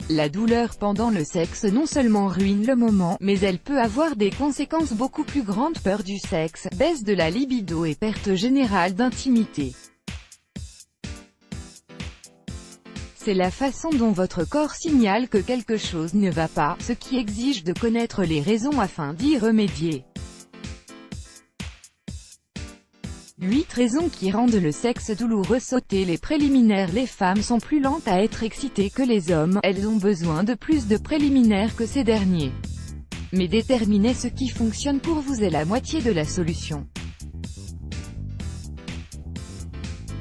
La douleur pendant le sexe non seulement ruine le moment, mais elle peut avoir des conséquences beaucoup plus grandes: peur du sexe, baisse de la libido et perte générale d'intimité. C'est la façon dont votre corps signale que quelque chose ne va pas, ce qui exige de connaître les raisons afin d'y remédier. 8 raisons qui rendent le sexe douloureux. Sauter les préliminaires. Les femmes sont plus lentes à être excitées que les hommes, elles ont besoin de plus de préliminaires que ces derniers. Mais déterminer ce qui fonctionne pour vous est la moitié de la solution.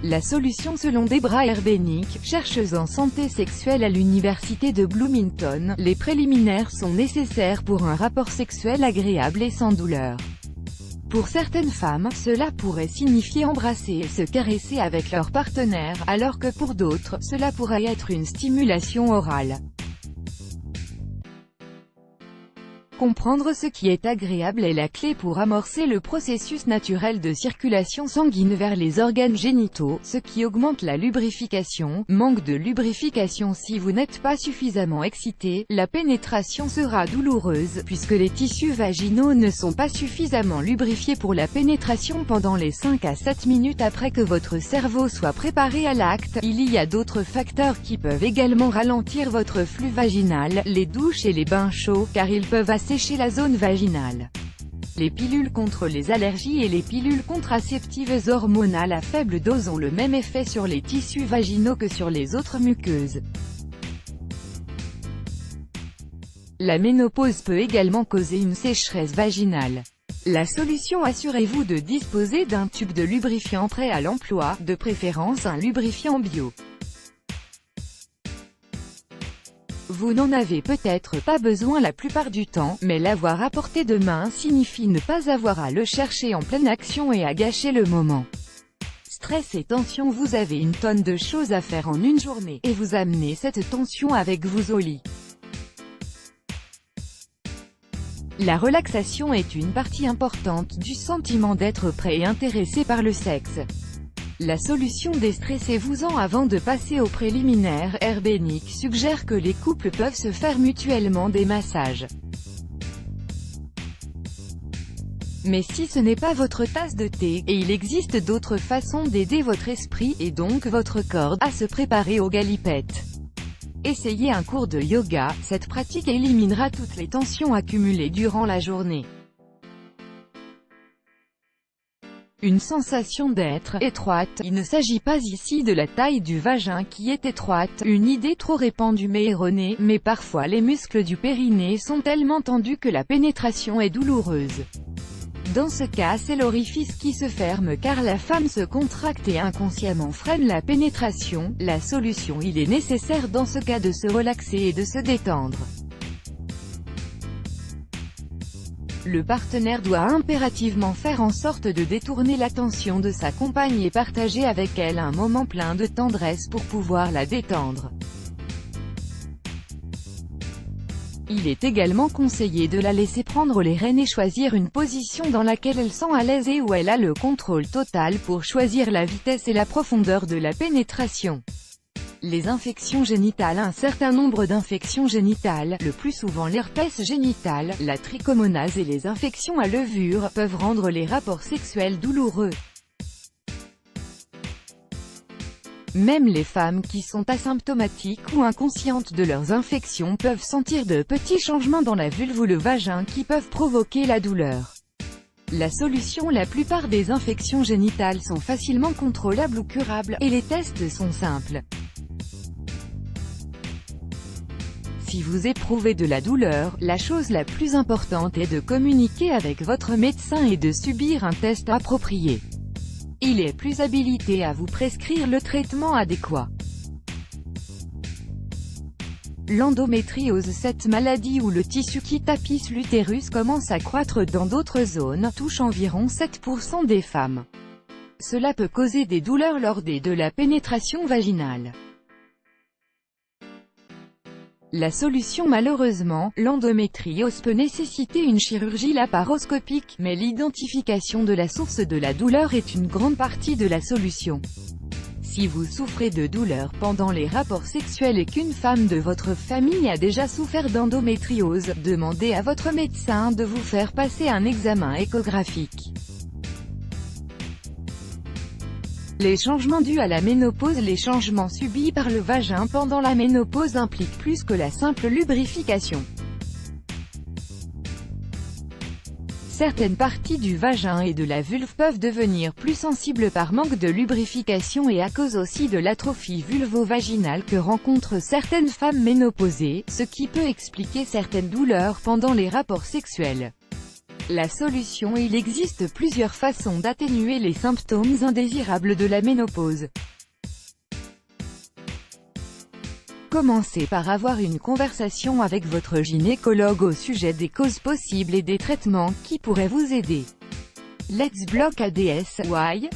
La solution selon Debra Herbenick, chercheuse en santé sexuelle à l'université de Bloomington, les préliminaires sont nécessaires pour un rapport sexuel agréable et sans douleur. Pour certaines femmes, cela pourrait signifier embrasser et se caresser avec leur partenaire, alors que pour d'autres, cela pourrait être une stimulation orale. Comprendre ce qui est agréable est la clé pour amorcer le processus naturel de circulation sanguine vers les organes génitaux, ce qui augmente la lubrification. Manque de lubrification. Si vous n'êtes pas suffisamment excité, la pénétration sera douloureuse, puisque les tissus vaginaux ne sont pas suffisamment lubrifiés pour la pénétration pendant les 5 à 7 minutes après que votre cerveau soit préparé à l'acte. Il y a d'autres facteurs qui peuvent également ralentir votre flux vaginal, les douches et les bains chauds, car ils peuvent sécher la zone vaginale. Les pilules contre les allergies et les pilules contraceptives hormonales à faible dose ont le même effet sur les tissus vaginaux que sur les autres muqueuses. La ménopause peut également causer une sécheresse vaginale. La solution: assurez-vous de disposer d'un tube de lubrifiant prêt à l'emploi, de préférence un lubrifiant bio. Vous n'en avez peut-être pas besoin la plupart du temps, mais l'avoir à portée de main signifie ne pas avoir à le chercher en pleine action et à gâcher le moment. Stress et tension. Vous avez une tonne de choses à faire en une journée, et vous amenez cette tension avec vous au lit. La relaxation est une partie importante du sentiment d'être prêt et intéressé par le sexe. La solution: déstressez-vous-en avant de passer aux préliminaires. Herbenick suggère que les couples peuvent se faire mutuellement des massages. Mais si ce n'est pas votre tasse de thé, et il existe d'autres façons d'aider votre esprit, et donc votre corps, à se préparer aux galipettes. Essayez un cours de yoga, cette pratique éliminera toutes les tensions accumulées durant la journée. Une sensation d'être étroite. Il ne s'agit pas ici de la taille du vagin qui est étroite, une idée trop répandue mais erronée, mais parfois les muscles du périnée sont tellement tendus que la pénétration est douloureuse. Dans ce cas, c'est l'orifice qui se ferme car la femme se contracte et inconsciemment freine la pénétration. La solution: il est nécessaire dans ce cas de se relaxer et de se détendre. Le partenaire doit impérativement faire en sorte de détourner l'attention de sa compagne et partager avec elle un moment plein de tendresse pour pouvoir la détendre. Il est également conseillé de la laisser prendre les rênes et choisir une position dans laquelle elle sent à l'aise et où elle a le contrôle total pour choisir la vitesse et la profondeur de la pénétration. Les infections génitales. Un certain nombre d'infections génitales, le plus souvent l'herpès génital, la trichomonase et les infections à levure, peuvent rendre les rapports sexuels douloureux. Même les femmes qui sont asymptomatiques ou inconscientes de leurs infections peuvent sentir de petits changements dans la vulve ou le vagin qui peuvent provoquer la douleur. La solution: la plupart des infections génitales sont facilement contrôlables ou curables, et les tests sont simples. Si vous éprouvez de la douleur, la chose la plus importante est de communiquer avec votre médecin et de subir un test approprié. Il est plus habilité à vous prescrire le traitement adéquat. L'endométriose. Cette maladie où le tissu qui tapisse l'utérus commence à croître dans d'autres zones, touche environ 7% des femmes. Cela peut causer des douleurs lors de la pénétration vaginale. La solution: malheureusement, l'endométriose peut nécessiter une chirurgie laparoscopique, mais l'identification de la source de la douleur est une grande partie de la solution. Si vous souffrez de douleurs pendant les rapports sexuels et qu'une femme de votre famille a déjà souffert d'endométriose, demandez à votre médecin de vous faire passer un examen échographique. Les changements dus à la ménopause. Les changements subis par le vagin pendant la ménopause impliquent plus que la simple lubrification. Certaines parties du vagin et de la vulve peuvent devenir plus sensibles par manque de lubrification et à cause aussi de l'atrophie vulvo-vaginale que rencontrent certaines femmes ménopausées, ce qui peut expliquer certaines douleurs pendant les rapports sexuels. La solution. Il existe plusieurs façons d'atténuer les symptômes indésirables de la ménopause. Commencez par avoir une conversation avec votre gynécologue au sujet des causes possibles et des traitements qui pourraient vous aider. Let's Block ADS. Why?